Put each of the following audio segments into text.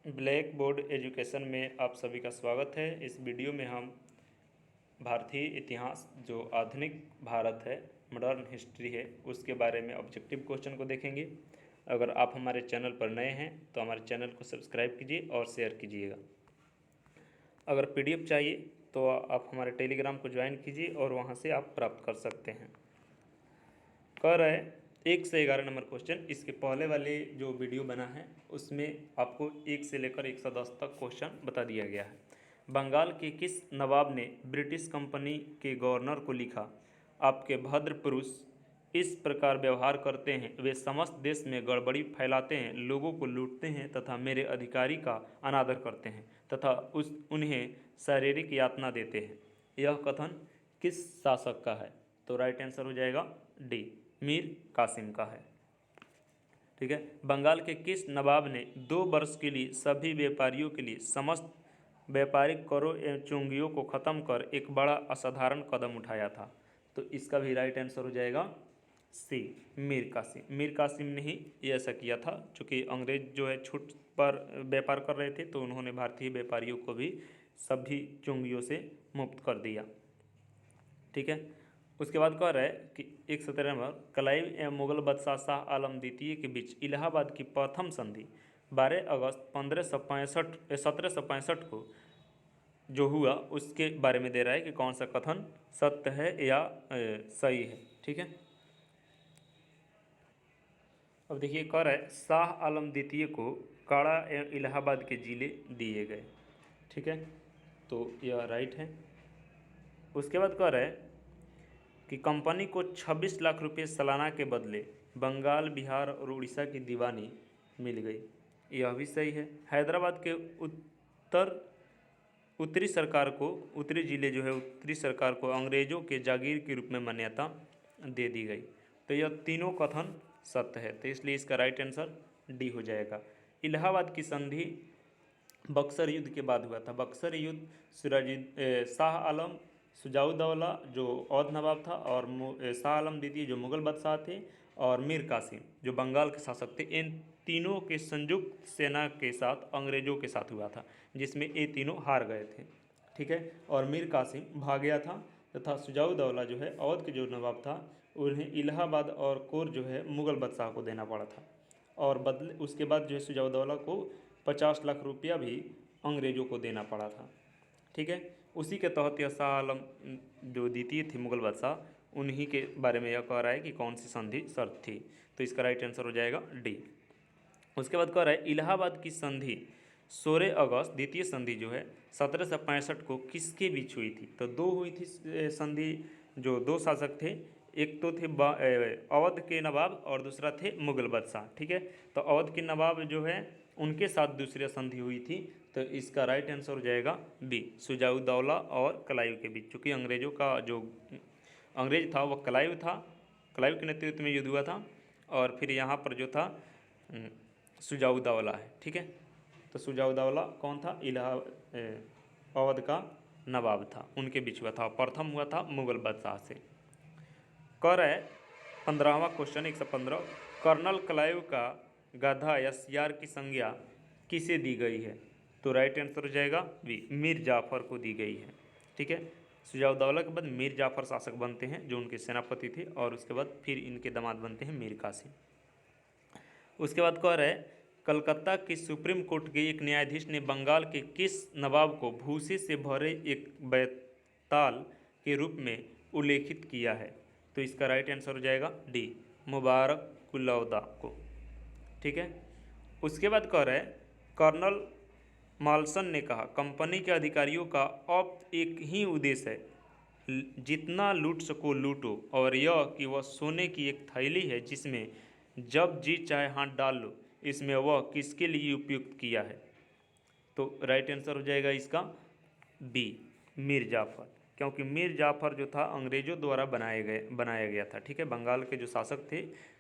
Black board education में आप सभी का स्वागत है। इस वीडियो में हम भारतीय इतिहास जो आधुनिक भारत है, मॉडर्न हिस्ट्री है, उसके बारे में ऑब्जेक्टिव क्वेश्चन को देखेंगे। अगर आप हमारे चैनल पर नए हैं तो हमारे चैनल को सब्सक्राइब कीजिए और शेयर कीजिएगा। अगर पीडीएफ चाहिए तो आप हमारे टेलीग्राम को ज्वाइन कीजिए और वहाँ से आप प्राप्त कर सकते हैं। कह रहा है 1 से 11 नंबर क्वेश्चन। इसके पहले वाले जो वीडियो बना है उसमें आपको 1 से लेकर 110 तक क्वेश्चन बता दिया गया है। बंगाल के किस नवाब ने ब्रिटिश कंपनी के गवर्नर को लिखा, आपके भद्र पुरुष इस प्रकार व्यवहार करते हैं, वे समस्त देश में गड़बड़ी फैलाते हैं, लोगों को लूटते हैं तथा मेरे अधिकारी का अनादर करते हैं तथा उन्हें शारीरिक यातना देते हैं। यह कथन किस शासक का है? तो राइट आंसर हो जाएगा डी, मीर कासिम का है। ठीक है। बंगाल के किस नवाब ने 2 वर्ष के लिए सभी व्यापारियों के लिए समस्त व्यापारिक करों एवं चुंगियों को खत्म कर एक बड़ा असाधारण कदम उठाया था? तो इसका भी राइट आंसर हो जाएगा सी, मीर कासिम। मीर कासिम ने ही ये ऐसा किया था, चूँकि अंग्रेज जो है छूट पर व्यापार कर रहे थे तो उन्होंने भारतीय व्यापारियों को भी सभी चुंगियों से मुक्त कर दिया। ठीक है। उसके बाद कह रहा है कि 117 नंबर, क्लाइव एवं मुगल बादशाह शाह आलम द्वितीय के बीच इलाहाबाद की प्रथम संधि 12 अगस्त 1765 को जो हुआ उसके बारे में दे रहा है कि कौन सा कथन सत्य है या सही है। ठीक है। अब देखिए, कह रहा है शाह आलम द्वितीय को काड़ा एवं इलाहाबाद के जिले दिए गए। ठीक है, तो यह राइट है। उसके बाद कह रहा है कि कंपनी को 26 लाख रुपए सालाना के बदले बंगाल, बिहार और उड़ीसा की दीवानी मिल गई। यह भी सही है। हैदराबाद के उत्तरी सरकार को, उत्तरी जिले जो है उत्तरी सरकार को अंग्रेज़ों के जागीर के रूप में मान्यता दे दी गई। तो यह तीनों कथन सत्य है, तो इसलिए इसका राइट आंसर डी हो जाएगा। इलाहाबाद की संधि बक्सर युद्ध के बाद हुआ था। बक्सर युद्ध शाह आलम शुजाउद्दौला जो अवध नवाब था और शाह आलम द्वितीय जो मुगल बादशाह थे और मीर कासिम जो बंगाल के शासक थे, इन तीनों के संयुक्त सेना के साथ अंग्रेज़ों के साथ हुआ था, जिसमें ये तीनों हार गए थे। ठीक है, और मीर कासिम भाग गया था तथा शुजाउद्दौला जो है अवध के जो नवाब था उन्हें इलाहाबाद और कोर जो है मुगल बादशाह को देना पड़ा था, और बदले उसके बाद जो है शुजाउद्दौला को 50 लाख रुपया भी अंग्रेज़ों को देना पड़ा था। ठीक है, उसी के तहत यह शाह आलम जो द्वितीय थे मुगल बादशाह, उन्हीं के बारे में यह कह रहा है कि कौन सी संधि शर्त थी, तो इसका राइट आंसर हो जाएगा डी। उसके बाद कह रहा है इलाहाबाद की संधि 16 अगस्त द्वितीय संधि जो है 1765 को किसके बीच हुई थी? तो 2 हुई थी संधि, जो 2 शासक थे, एक तो थे अवध के नवाब और दूसरा थे मुगल बादशाह। ठीक है, तो अवध के नवाब जो है उनके साथ दूसरी संधि हुई थी, तो इसका राइट आंसर हो जाएगा बी, शुजाउद्दौला और क्लाइव के बीच। चूँकि अंग्रेज़ों का जो अंग्रेज था वह क्लाइव था, क्लाइव के नेतृत्व में युद्ध हुआ था, और फिर यहाँ पर जो था शुजाउद्दौला है। ठीक है, तो शुजाउद्दौला कौन था? अवध का नवाब था, उनके बीच हुआ था। प्रथम हुआ था मुगल बादशाह से। कह रहा है 15वां क्वेश्चन 115, कर्नल क्लाइव का गधा या सियार की संज्ञा किसे दी गई है? तो राइट आंसर हो जाएगा बी, मीर जाफ़र को दी गई है। ठीक है, शुजाउद्दौला के बाद मीर जाफ़र शासक बनते हैं जो उनके सेनापति थे, और उसके बाद फिर इनके दामाद बनते हैं मीर कासिम। उसके बाद कह रहा है कलकत्ता की सुप्रीम कोर्ट के एक न्यायाधीश ने बंगाल के किस नवाब को भूसे से भरे एक बैताल के रूप में उल्लेखित किया है? तो इसका राइट आंसर हो जाएगा डी, मुबारकुलौदा को। ठीक है, उसके बाद कह रहा है कर्नल माल्सन ने कहा कंपनी के अधिकारियों का अब एक ही उद्देश्य है, जितना लूट सको लूटो, और यह कि वह सोने की एक थैली है जिसमें जब जी चाहे हाथ डाल लो, इसमें वह किसके लिए उपयुक्त किया है? तो राइट आंसर हो जाएगा इसका बी, मीर जाफ़र, क्योंकि मीर जाफ़र जो था अंग्रेज़ों द्वारा बनाया गया था। ठीक है, बंगाल के जो शासक थे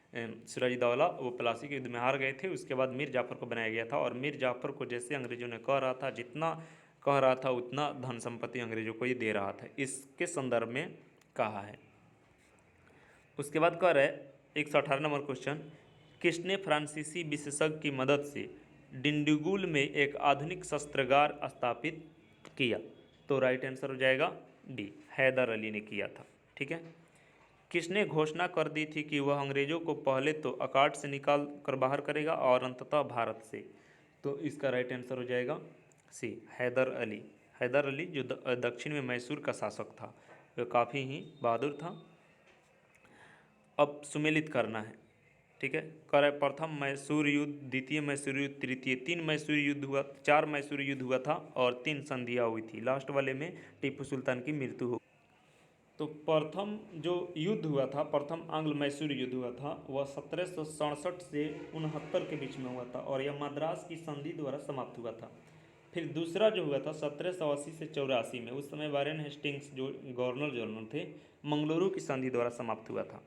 सिराजुद्दौला, वो प्लासी के युद्ध में हार गए थे, उसके बाद मीर जाफ़र को बनाया गया था, और मीर जाफ़र को जैसे अंग्रेज़ों ने कह रहा था, जितना कह रहा था उतना धन संपत्ति अंग्रेज़ों को ही दे रहा था, इसके संदर्भ में कहा है। उसके बाद कह रहा है 118 नंबर क्वेश्चन, किसने फ्रांसीसी विशेषज्ञ की मदद से डिंडीगुल में एक आधुनिक शस्त्रागार स्थापित किया। तो राइट आंसर हो जाएगा डी, हैदर अली ने किया था। ठीक है। किसने घोषणा कर दी थी कि वह अंग्रेजों को पहले तो अकाट से निकाल कर बाहर करेगा और अंततः भारत से? तो इसका राइट आंसर हो जाएगा सी, हैदर अली। हैदर अली जो दक्षिण में मैसूर का शासक था, वह काफ़ी ही बहादुर था। अब सुमेलित करना है। ठीक है। कर प्रथम मैसूर युद्ध, द्वितीय मैसूर युद्ध, तृतीय, 3 मैसूर युद्ध हुआ, 4 मैसूर युद्ध हुआ था और 3 संधियाँ हुई थी। लास्ट वाले में टीपू सुल्तान की मृत्यु हो। तो प्रथम जो युद्ध हुआ था, प्रथम आंग्ल मैसूर युद्ध हुआ था, वह 1767 से 69 के बीच में हुआ था और यह मद्रास की संधि द्वारा समाप्त हुआ था। फिर दूसरा जो हुआ था 1780 से 84 में, उस समय वारेन हेस्टिंग्स जो गवर्नर जनरल थे, मंगलुरु की संधि द्वारा समाप्त हुआ था।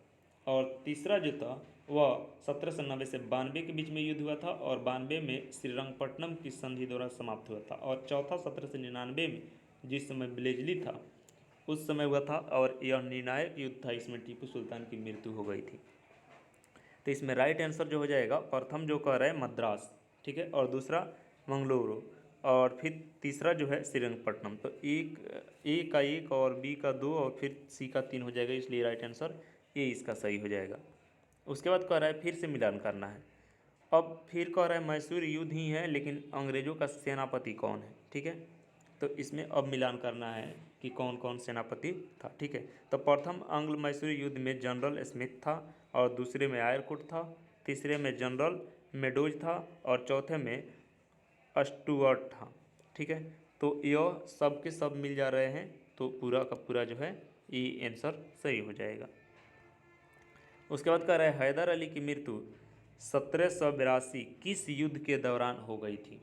और तीसरा जो था वह 1790 से 92 के बीच में युद्ध हुआ था और 92 में श्रीरंगपट्टनम की संधि द्वारा समाप्त हुआ था। और चौथा 1799 में, जिस समय ब्लेजली था उस समय हुआ था और यह निर्णायक युद्ध था, इसमें टीपू सुल्तान की मृत्यु हो गई थी। तो इसमें राइट आंसर जो हो जाएगा, प्रथम जो कह रहा है मद्रास, ठीक है, और दूसरा मंगलुरु और फिर तीसरा जो है श्रीरंगपट्टनम। तो ए का 1 और बी का 2 और फिर सी का 3 हो जाएगा, इसलिए राइट आंसर ए इसका सही हो जाएगा। उसके बाद कह रहा है फिर से मिलान करना है। अब फिर कह रहा है मैसूर युद्ध ही है लेकिन अंग्रेजों का सेनापति कौन है? ठीक है। तो इसमें अब मिलान करना है कि कौन कौन सेनापति था। ठीक है। तो प्रथम आंग्ल मैसूर युद्ध में जनरल स्मिथ था और दूसरे में आयरकुट था, तीसरे में जनरल मेडोज था और चौथे में स्टुअर्ट था। ठीक है। तो यह सब के सब मिल जा रहे हैं, तो पूरा का पूरा जो है ये आंसर सही हो जाएगा। उसके बाद कह रहा है हैदर अली की मृत्यु 1782 किस युद्ध के दौरान हो गई थी?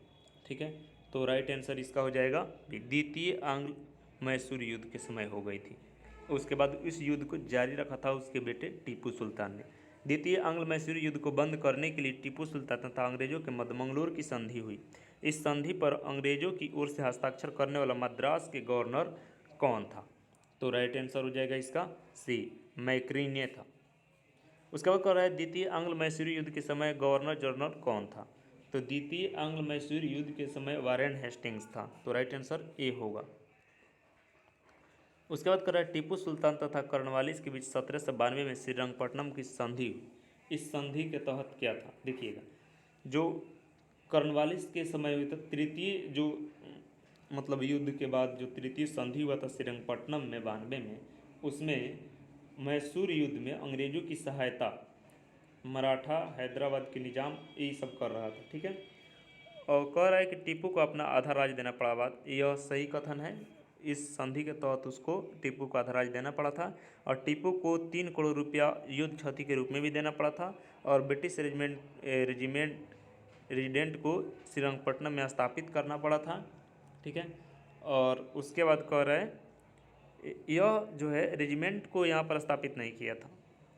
ठीक है। तो राइट आंसर इसका हो जाएगा द्वितीय आंग्ल मैसूर युद्ध के समय हो गई थी। उसके बाद इस युद्ध को जारी रखा था उसके बेटे टीपू सुल्तान ने। द्वितीय आंग्ल मैसूर युद्ध को बंद करने के लिए टीपू सुल्तान तथा अंग्रेजों के मध्य मंगलूर की संधि हुई। इस संधि पर अंग्रेजों की ओर से हस्ताक्षर करने वाला मद्रास के गवर्नर कौन था? तो राइट आंसर हो जाएगा इसका सी, मैक्रीने था। उसके बाद कह रहा है द्वितीय आंग्ल मैसूर युद्ध के समय गवर्नर जनरल कौन था? तो द्वितीय आंग्ल मैसूर युद्ध के समय वारेन हेस्टिंग्स था। तो राइट आंसर ए होगा। उसके बाद कह रहा है टीपू सुल्तान तथा कर्नवालिस के बीच 1792 में श्रीरंगपट्टनम की संधि हुई। इस संधि के तहत क्या था? देखिएगा, जो कर्नवालिस के समय हुई था तृतीय जो मतलब युद्ध के बाद जो तृतीय संधि हुआ था श्रीरंगपट्टनम में 92 में, उसमें मैसूर युद्ध में अंग्रेजों की सहायता मराठा, हैदराबाद के निजाम ये सब कर रहा था। ठीक है। और कह रहा है कि टीपू को अपना आधा राज्य देना पड़ा। बात यह सही कथन है। इस संधि के तहत उसको टीपू को आधा राज्य देना पड़ा था और टीपू को 3 करोड़ रुपया युद्ध क्षति के रूप में भी देना पड़ा था और ब्रिटिश रेजिडेंट को श्रीरंगपट्टनम में स्थापित करना पड़ा था। ठीक है। और उसके बाद कह रहा है यह जो है रेजिमेंट को यहाँ पर स्थापित नहीं किया था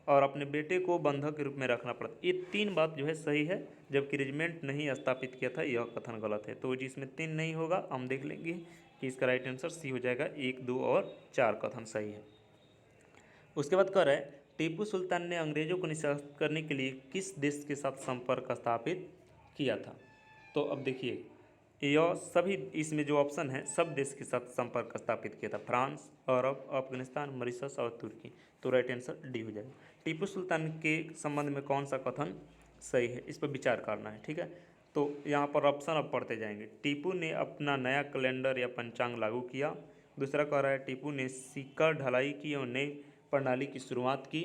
और अपने बेटे को बंधक के रूप में रखना पड़ा। ये 3 बात जो है सही है, जबकि रेजिमेंट नहीं स्थापित किया था यह कथन गलत है। तो जिसमें 3 नहीं होगा हम देख लेंगे कि इसका राइट आंसर सी हो जाएगा। 1, 2 और 4 कथन सही है। उसके बाद कह रहा है टीपू सुल्तान ने अंग्रेजों को निष्कासित करने के लिए किस देश के साथ संपर्क स्थापित किया था? तो अब देखिए यह सभी इसमें जो ऑप्शन है सब देश के साथ संपर्क स्थापित किया था, फ्रांस, अरब, अफगानिस्तान, मॉरिशस और तुर्की। तो राइट आंसर डी हो जाएगा। टीपू सुल्तान के संबंध में कौन सा कथन सही है, इस पर विचार करना है। ठीक है। तो यहाँ पर ऑप्शन अब पढ़ते जाएंगे। टीपू ने अपना नया कैलेंडर या पंचांग लागू किया। दूसरा कह रहा है टीपू ने सिक्का ढलाई की और नई प्रणाली की शुरुआत की।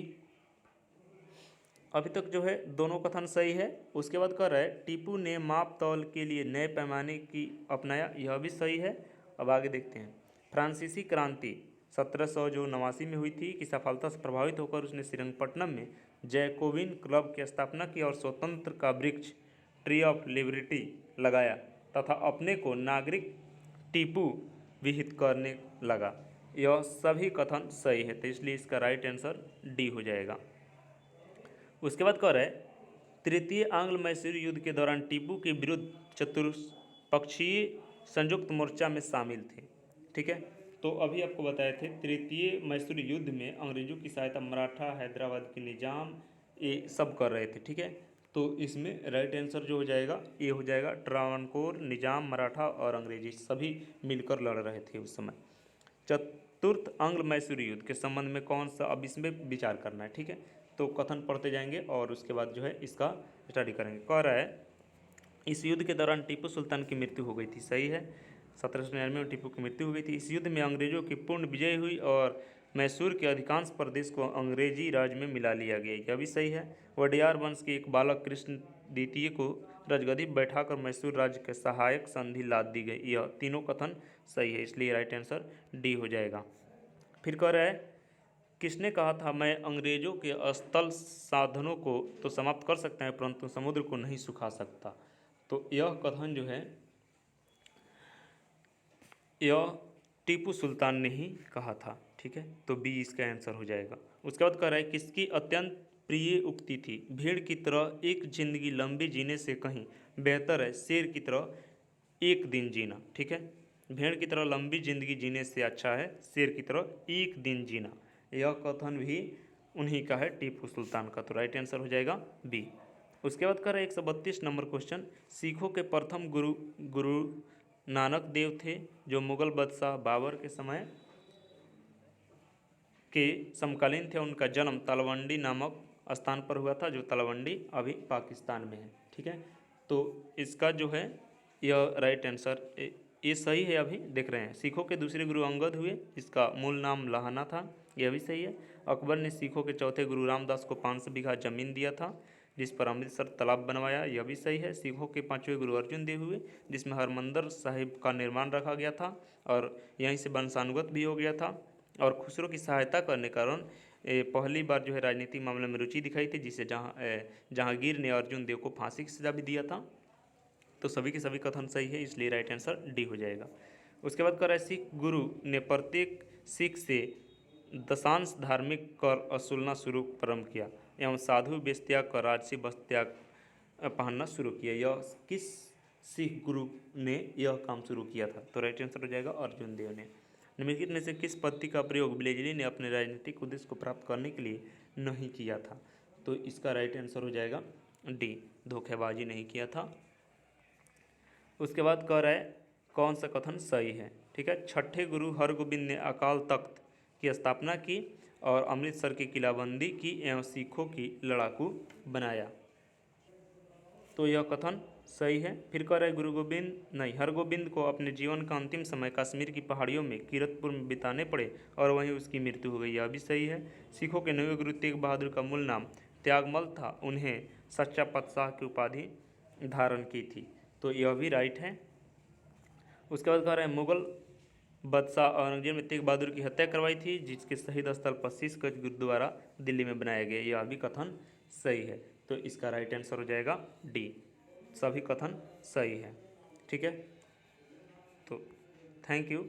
अभी तक जो है दोनों कथन सही है। उसके बाद कह रहा है टीपू ने माप तौल के लिए नए पैमाने की अपनाया, यह भी सही है। अब आगे देखते हैं। फ्रांसीसी क्रांति 1789 में हुई थी कि सफलता से प्रभावित होकर उसने श्रीरंगपट्टनम में जैकोबिन क्लब की स्थापना की और स्वतंत्र का वृक्ष ट्री ऑफ लिबर्टी लगाया तथा अपने को नागरिक टीपू विहित करने लगा। यह सभी कथन सही है, तो इसलिए इसका राइट आंसर डी हो जाएगा। उसके बाद कह रहा है तृतीय आंग्ल मैसूर युद्ध के दौरान टीपू के विरुद्ध चतुष्पक्षीय संयुक्त मोर्चा में शामिल थे। ठीक है। तो अभी आपको बताए थे तृतीय मैसूर युद्ध में अंग्रेजों की सहायता मराठा, हैदराबाद के निजाम ये सब कर रहे थे। ठीक है। तो इसमें राइट आंसर जो हो जाएगा ये हो जाएगा ट्रावणकोर, निजाम, मराठा और अंग्रेजी सभी मिलकर लड़ रहे थे उस समय। चतुर्थ आंग्ल मैसूरी युद्ध के संबंध में कौन सा, अब इसमें विचार करना है, ठीक है। तो कथन पढ़ते जाएंगे और उसके बाद जो है इसका स्टडी करेंगे। कह रहा है इस युद्ध के दौरान टीपू सुल्तान की मृत्यु हो गई थी, सही है। 1799 में टीपू की मृत्यु हो गई थी। इस युद्ध में अंग्रेजों की पूर्ण विजय हुई और मैसूर के अधिकांश प्रदेश को अंग्रेजी राज में मिला लिया गया, यह भी सही है। वडियार वंश के एक बालक कृष्ण द्वितीय को राजगद्दी बैठाकर मैसूर राज्य के सहायक संधि लाद दी गई, यह तीनों कथन सही है, इसलिए राइट आंसर डी हो जाएगा। फिर कह रहा है किसने कहा था मैं अंग्रेजों के स्थल साधनों को तो समाप्त कर सकता है परंतु समुद्र को नहीं सुखा सकता। तो यह कथन जो है यह टीपू सुल्तान ने ही कहा था, ठीक है। तो बी इसका आंसर हो जाएगा। उसके बाद कह रहा है किसकी अत्यंत प्रिय उक्ति थी, भेड़ की तरह एक जिंदगी लंबी जीने से कहीं बेहतर है शेर की तरह एक दिन जीना, ठीक है। भेड़ की तरह लंबी जिंदगी जीने से अच्छा है शेर की तरह एक दिन जीना, यह कथन भी उन्हीं का है, टीपू सुल्तान का। तो राइट आंसर हो जाएगा बी। उसके बाद कर 132 नंबर क्वेश्चन, सिखों के प्रथम गुरु नानक देव थे जो मुगल बादशाह बाबर के समय के समकालीन थे। उनका जन्म तलवंडी नामक स्थान पर हुआ था, जो तलवंडी अभी पाकिस्तान में है, ठीक है। तो इसका जो है यह राइट आंसर ये सही है, अभी देख रहे हैं। सिखों के दूसरे गुरु अंगद हुए, इसका मूल नाम लाहना था, यह भी सही है। अकबर ने सिखों के चौथे गुरु रामदास को 500 बीघा जमीन दिया था जिस पर अमृतसर तालाब बनवाया, यह भी सही है। सिखों के पांचवें गुरु अर्जुन देव हुए जिसमें हरमंदिर साहिब का निर्माण रखा गया था और यहीं से वंशानुगत भी हो गया था। और खुसरो की सहायता करने के कारण पहली बार जो है राजनीतिक मामले में रुचि दिखाई थी, जिसे जहांगीर ने अर्जुन देव को फांसी की सजा भी दिया था। तो सभी के सभी कथन सही है, इसलिए राइट आंसर डी हो जाएगा। उसके बाद कह रहा है सिख गुरु ने प्रत्येक सिख से दशांश धार्मिक कर वसूलना शुरू प्रारंभ किया एवं साधु बेस्त्याग कर राजसी बस्त्याग पहनना शुरू किया, यह किस सिख गुरु ने यह काम शुरू किया था। तो राइट आंसर हो जाएगा अर्जुन देव ने। निम्नलिखित में से किस पद्धति का प्रयोग ब्लेजली ने अपने राजनीतिक उद्देश्य को प्राप्त करने के लिए नहीं किया था। तो इसका राइट आंसर हो जाएगा डी, धोखेबाजी नहीं किया था। उसके बाद कह रहा है कौन सा कथन सही है, ठीक है। छठे गुरु हरगोबिंद ने अकाल तख्त की स्थापना की और अमृतसर की किलाबंदी की एवं सिखों की लड़ाकू बनाया, तो यह कथन सही है। फिर कह रहा है हरगोबिंद को अपने जीवन का अंतिम समय कश्मीर की पहाड़ियों में कीरतपुर में बिताने पड़े और वहीं उसकी मृत्यु हो गई, यह भी सही है। सिखों के नवे गुरु तेग बहादुर का मूल नाम त्यागमल था, उन्हें सच्चा पातशाह की उपाधि धारण की थी, तो यह भी राइट है। उसके बाद कह रहा है मुगल बादशाह औरंगजेब ने तेग बहादुर की हत्या करवाई थी जिसके शहीद स्थल पर शीशगंज गुरुद्वारा दिल्ली में बनाया गया, यह भी कथन सही है। तो इसका राइट आंसर हो जाएगा डी, सभी कथन सही है, ठीक है। तो थैंक यू।